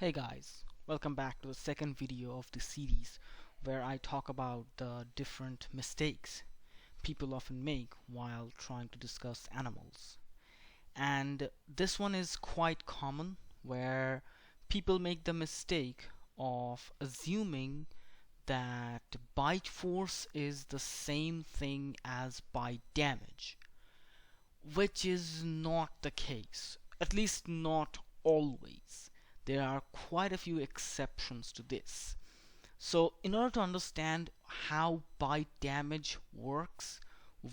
Hey guys, welcome back to the second video of the series where I talk about the different mistakes people often make while trying to discuss animals. And this one is quite common where people make the mistake of assuming that bite force is the same thing as bite damage, which is not the case, at least not always. There are quite a few exceptions to this. So, in order to understand how bite damage works,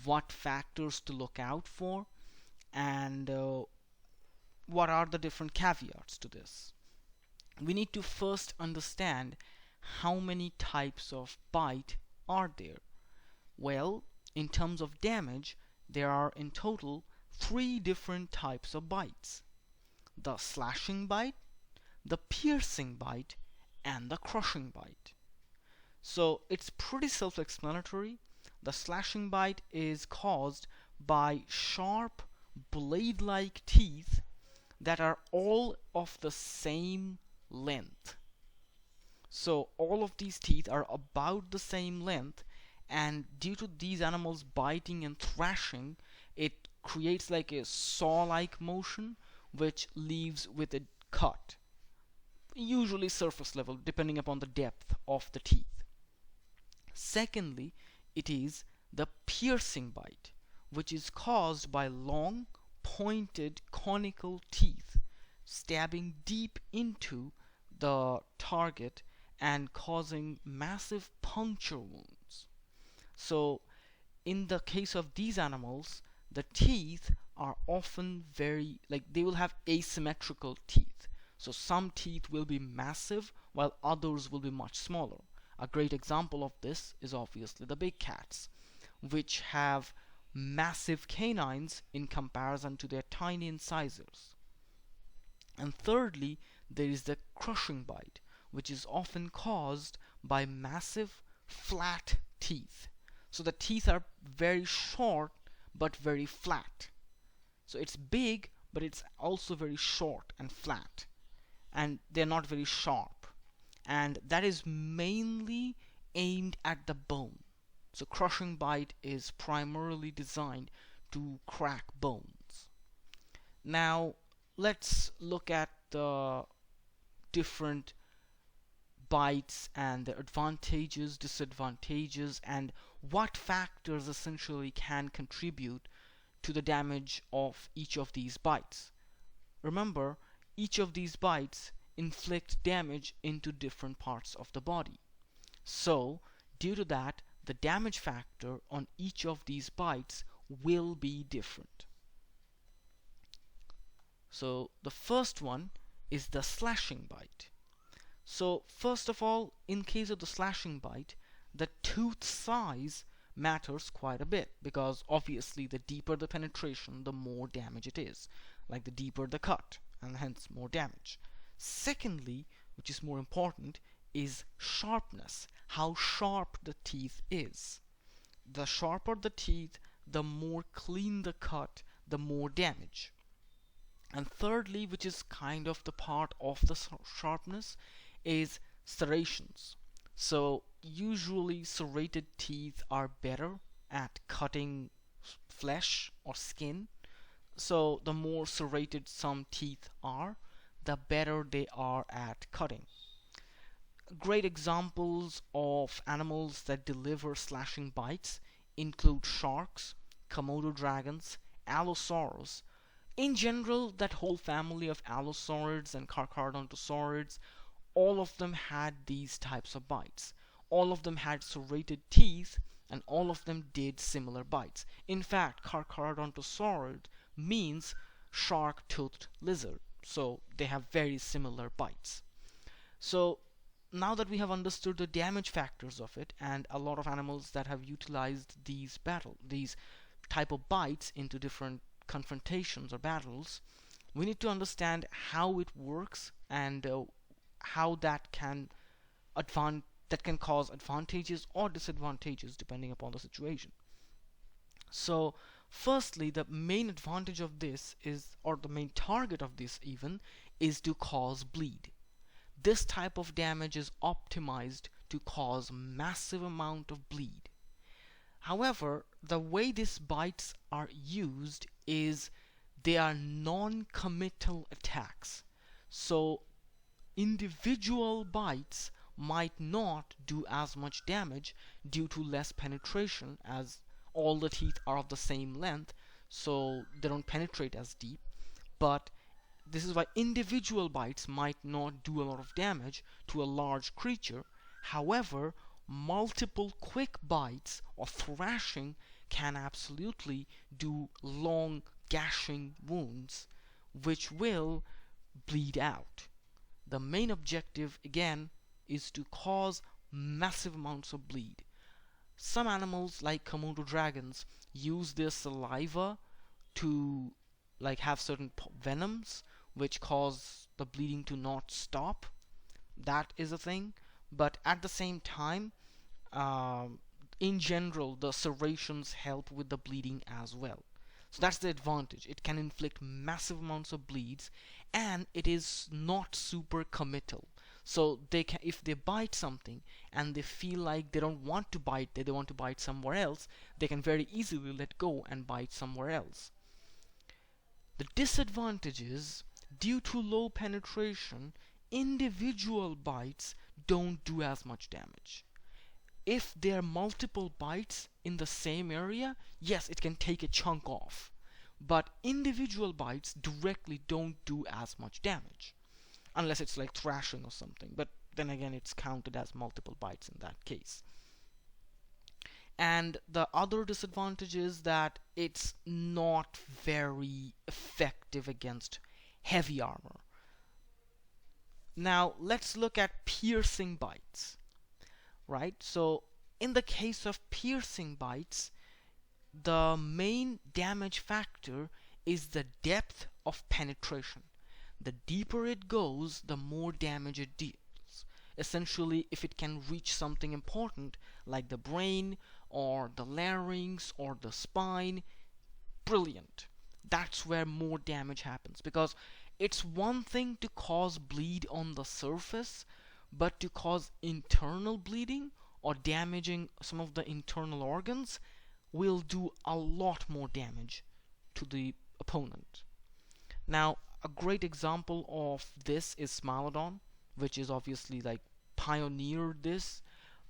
what factors to look out for, and what are the different caveats to this, we need to first understand how many types of bite are there. Well, in terms of damage, there are in total three different types of bites: the slashing bite, the piercing bite, and the crushing bite. So it's pretty self-explanatory. The slashing bite is caused by sharp blade-like teeth that are all of the same length. So all of these teeth are about the same length, and due to these animals biting and thrashing, it creates like a saw-like motion which leaves with a cut, usually surface level depending upon the depth of the teeth. Secondly, it is the piercing bite, which is caused by long, pointed, conical teeth stabbing deep into the target and causing massive puncture wounds. So, in the case of these animals, the teeth are often they will have asymmetrical teeth. So some teeth will be massive while others will be much smaller. A great example of this is obviously the big cats, which have massive canines in comparison to their tiny incisors. And thirdly, there is the crushing bite, which is often caused by massive flat teeth. So the teeth are very short but very flat. So it's big, but it's also very short and flat, and they're not very sharp. And that is mainly aimed at the bone. So crushing bite is primarily designed to crack bones. Now let's look at the different bites and the advantages, disadvantages, and what factors essentially can contribute to the damage of each of these bites. Remember, each of these bites inflict damage into different parts of the body. So, due to that, the damage factor on each of these bites will be different. So, the first one is the slashing bite. So, first of all, in case of the slashing bite, the tooth size matters quite a bit, because obviously the deeper the penetration, the more damage it is, like the deeper the cut, and hence more damage. Secondly, which is more important, is sharpness, how sharp the teeth is. The sharper the teeth, the more clean the cut, the more damage. And thirdly, which is kind of the part of the sharpness, is serrations. So usually serrated teeth are better at cutting flesh or skin. So the more serrated some teeth are, the better they are at cutting. Great examples of animals that deliver slashing bites include sharks, Komodo dragons, allosaurs. In general, that whole family of allosaurids and carcharodontosaurids, all of them had these types of bites. All of them had serrated teeth, and all of them did similar bites. In fact, carcharodontosaurid means shark-toothed lizard, so they have very similar bites. So now that we have understood the damage factors of it, and a lot of animals that have utilized these type of bites into different confrontations or battles, we need to understand how it works and how that can cause advantages or disadvantages depending upon the situation. So firstly, the main advantage of this is, or the main target of this even, is to cause bleed. This type of damage is optimized to cause massive amount of bleed. However, the way these bites are used is they are non-committal attacks. So individual bites might not do as much damage due to less penetration, as all the teeth are of the same length, so they don't penetrate as deep. But this is why individual bites might not do a lot of damage to a large creature. However, multiple quick bites or thrashing can absolutely do long gashing wounds which will bleed out. The main objective again is to cause massive amounts of bleed. Some animals like Komodo dragons use their saliva to have certain venoms which cause the bleeding to not stop. That is a thing. But at the same time, in general, the serrations help with the bleeding as well. So that's the advantage. It can inflict massive amounts of bleeds, and it is not super committal. So they can, if they bite something and they feel like they don't want to bite there, they want to bite somewhere else, they can very easily let go and bite somewhere else. The disadvantage is, due to low penetration, individual bites don't do as much damage. If there are multiple bites in the same area, yes, it can take a chunk off. But individual bites directly don't do as much damage. Unless it's like thrashing or something. But then again, it's counted as multiple bites in that case. And the other disadvantage is that it's not very effective against heavy armor. Now let's look at piercing bites. Right? So in the case of piercing bites, the main damage factor is the depth of penetration. The deeper it goes, the more damage it deals. Essentially, if it can reach something important like the brain or the larynx or the spine, brilliant. That's where more damage happens, because it's one thing to cause bleed on the surface, but to cause internal bleeding or damaging some of the internal organs will do a lot more damage to the opponent. Now, a great example of this is Smilodon, which is obviously pioneered this,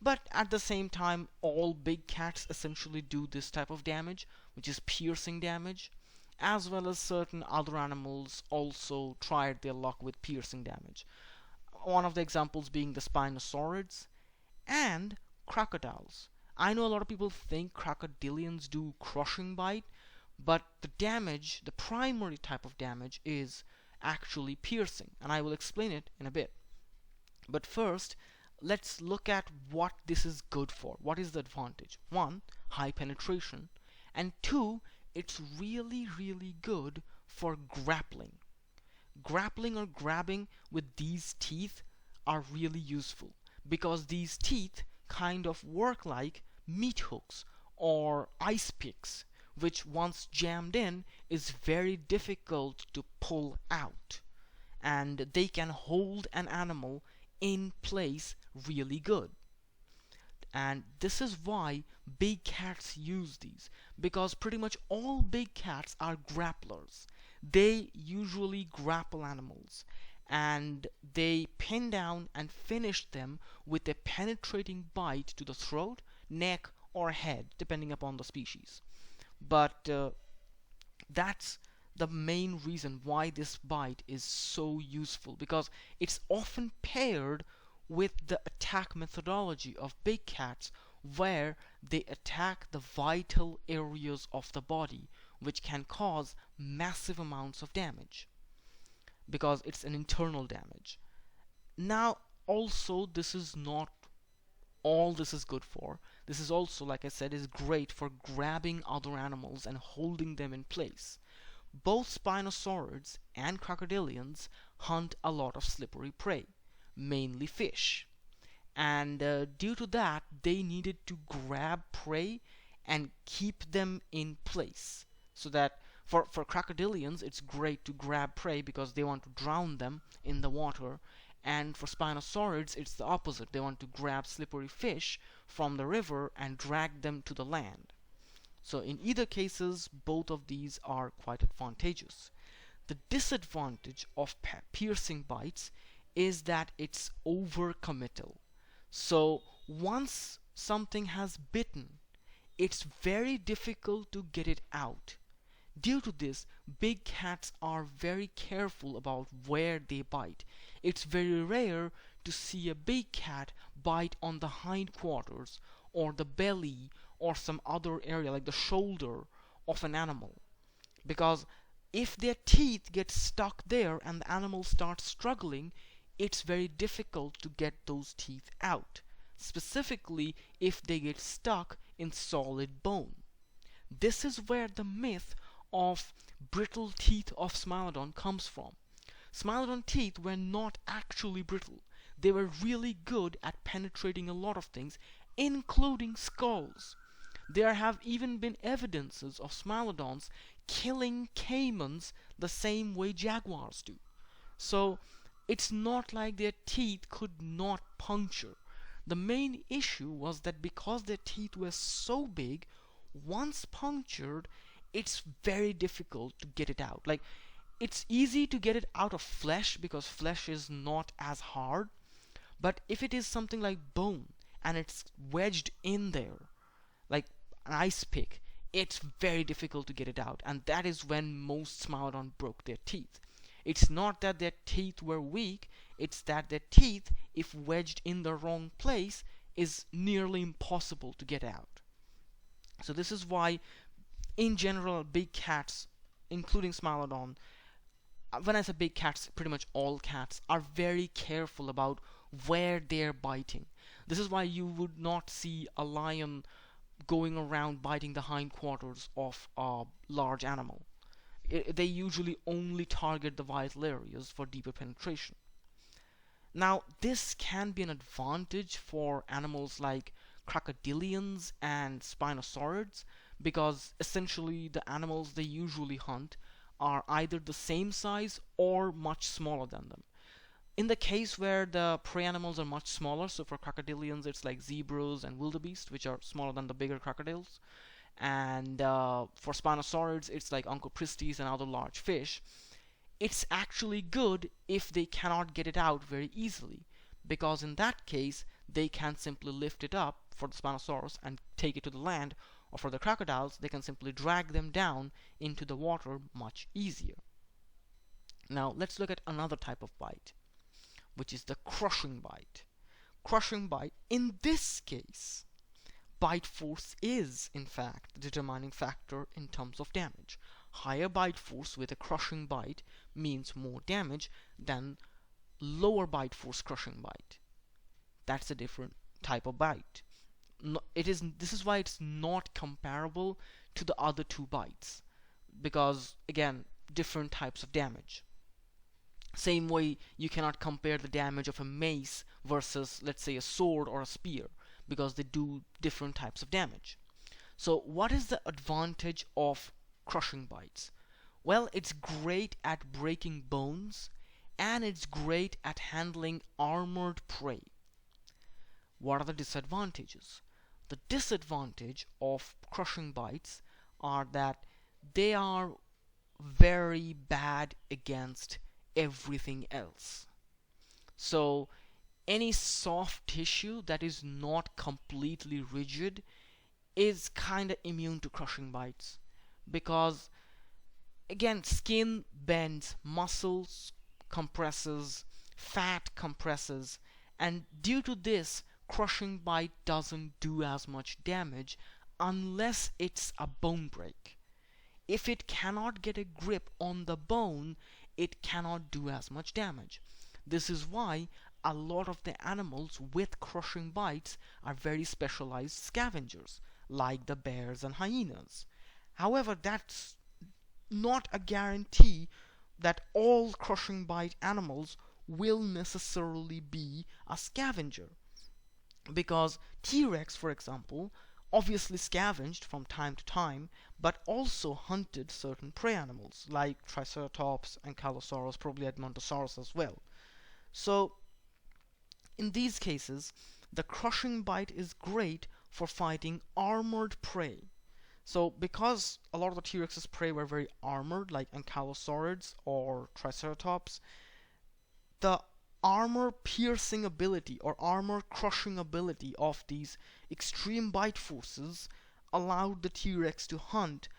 but at the same time all big cats essentially do this type of damage, which is piercing damage, as well as certain other animals also tried their luck with piercing damage. One of the examples being the Spinosaurids and crocodiles. I know a lot of people think crocodilians do crushing bite, but the damage, the primary type of damage, is actually piercing, and I will explain it in a bit. But first, let's look at what this is good for. What is the advantage? One, high penetration, and two, it's really good for grappling. Grappling or grabbing with these teeth are really useful, because these teeth kind of work like meat hooks or ice picks, which once jammed in is very difficult to pull out, and they can hold an animal in place really good. And this is why big cats use these, because pretty much all big cats are grapplers. They usually grapple animals, and they pin down and finish them with a penetrating bite to the throat, neck, or head, depending upon the species. But that's the main reason why this bite is so useful, because it's often paired with the attack methodology of big cats, where they attack the vital areas of the body, which can cause massive amounts of damage, because it's an internal damage. Now also, this is not all this is good for. This is also, like I said, is great for grabbing other animals and holding them in place. Both Spinosaurids and crocodilians hunt a lot of slippery prey, mainly fish. And due to that, they needed to grab prey and keep them in place. So that for crocodilians, it's great to grab prey because they want to drown them in the water. And for spinosaurids, it's the opposite. They want to grab slippery fish from the river and drag them to the land. So in either cases, both of these are quite advantageous. The disadvantage of piercing bites is that it's overcommittal. So once something has bitten, it's very difficult to get it out. Due to this, big cats are very careful about where they bite. It's very rare to see a big cat bite on the hindquarters or the belly or some other area like the shoulder of an animal, because if their teeth get stuck there and the animal starts struggling, it's very difficult to get those teeth out, specifically if they get stuck in solid bone. This is where the myth of brittle teeth of Smilodon comes from. Smilodon teeth were not actually brittle. They were really good at penetrating a lot of things, including skulls. There have even been evidences of Smilodons killing caimans the same way jaguars do. So it's not like their teeth could not puncture. The main issue was that because their teeth were so big, once punctured, it's very difficult to get it out. Like, it's easy to get it out of flesh because flesh is not as hard, but if it is something like bone and it's wedged in there, like an ice pick, it's very difficult to get it out, and that is when most Smilodon broke their teeth. It's not that their teeth were weak, it's that their teeth, if wedged in the wrong place, is nearly impossible to get out. So this is why, in general, big cats, including Smilodon, when I say big cats, pretty much all cats, are very careful about where they're biting. This is why you would not see a lion going around biting the hindquarters of a large animal. They usually only target the vital areas for deeper penetration. Now, this can be an advantage for animals like crocodilians and spinosaurids, because essentially the animals they usually hunt are either the same size or much smaller than them. In the case where the prey animals are much smaller, so for crocodilians it's like zebras and wildebeest, which are smaller than the bigger crocodiles, and for spinosaurids it's like onchopristis and other large fish, it's actually good if they cannot get it out very easily, because in that case they can simply lift it up for the Spinosaurus and take it to the land, or for the crocodiles they can simply drag them down into the water much easier. Now let's look at another type of bite, which is the crushing bite. Crushing bite, in this case, bite force is in fact the determining factor in terms of damage. Higher bite force with a crushing bite means more damage than lower bite force crushing bite. That's a different type of bite. This is why it's not comparable to the other two bites, because again, different types of damage. Same way you cannot compare the damage of a mace versus, let's say, a sword or a spear, because they do different types of damage. So what is the advantage of crushing bites? Well, it's great at breaking bones, and it's great at handling armored prey. What are the disadvantages? The disadvantage of crushing bites are that they are very bad against everything else. So any soft tissue that is not completely rigid is kind of immune to crushing bites, because again, skin bends, muscles compresses, fat compresses, and due to this, crushing bite doesn't do as much damage unless it's a bone break. If it cannot get a grip on the bone, it cannot do as much damage. This is why a lot of the animals with crushing bites are very specialized scavengers, like the bears and hyenas. However, that's not a guarantee that all crushing bite animals will necessarily be a scavenger, because T-Rex, for example, obviously scavenged from time to time, but also hunted certain prey animals like Triceratops, Ankylosaurus, probably Edmontosaurus as well. So in these cases, the crushing bite is great for fighting armored prey. So because a lot of the T-Rex's prey were very armored, like ankylosaurids or triceratops, the armor piercing ability or armor crushing ability of these extreme bite forces allowed the T-Rex to hunt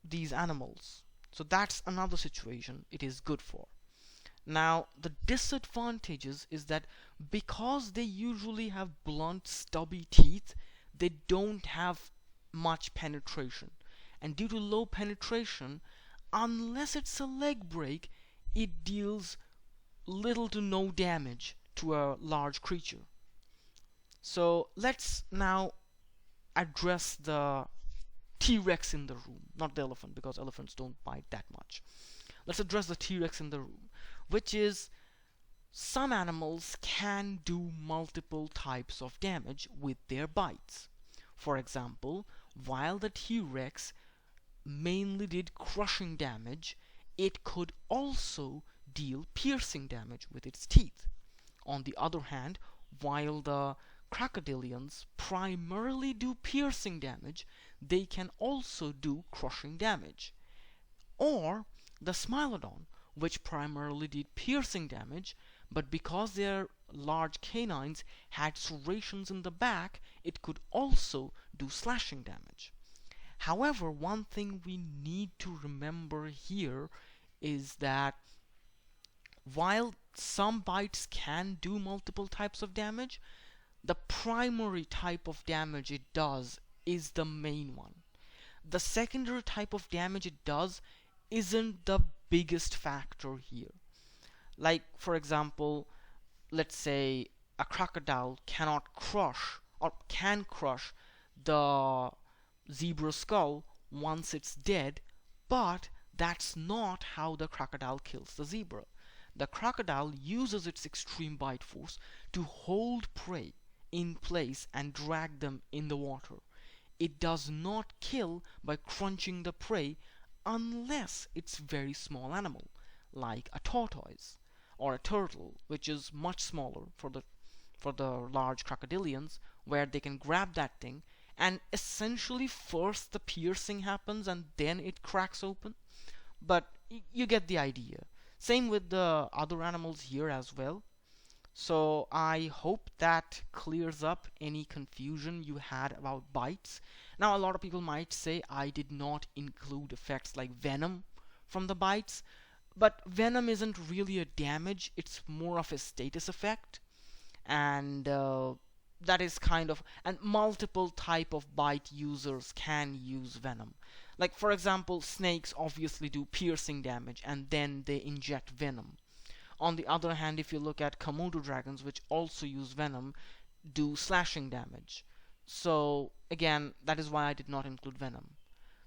these animals. So that's another situation it is good for. Now, the disadvantages is that because they usually have blunt, stubby teeth, they don't have much penetration. And due to low penetration, unless it's a leg break, it deals little to no damage to a large creature. So let's now address the T-Rex in the room, not the elephant, because elephants don't bite that much. Let's address the T-Rex in the room, which is some animals can do multiple types of damage with their bites. For example, while the T-Rex mainly did crushing damage, it could also deal piercing damage with its teeth. On the other hand, while the crocodilians primarily do piercing damage, they can also do crushing damage. Or the Smilodon, which primarily did piercing damage, but because their large canines had serrations in the back, it could also do slashing damage. However, one thing we need to remember here is that while some bites can do multiple types of damage, the primary type of damage it does is the main one. The secondary type of damage it does isn't the biggest factor here. Like, for example, let's say a crocodile cannot crush or can crush the zebra skull once it's dead, but that's not how the crocodile kills the zebra. The crocodile uses its extreme bite force to hold prey in place and drag them in the water. It does not kill by crunching the prey unless it's very small animal, like a tortoise or a turtle, which is much smaller for the large crocodilians, where they can grab that thing and essentially first the piercing happens and then it cracks open. But you get the idea. Same with the other animals here as well. So I hope that clears up any confusion you had about bites. Now, a lot of people might say I did not include effects like venom from the bites, but venom isn't really a damage, it's more of a status effect. And that is kind of, and multiple type of bite users can use venom. Like, for example, snakes obviously do piercing damage and then they inject venom. On the other hand, if you look at Komodo dragons, which also use venom, do slashing damage. So again, that is why I did not include venom.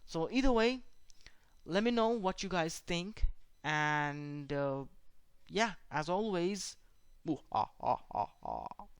So either way, let me know what you guys think, and yeah, as always,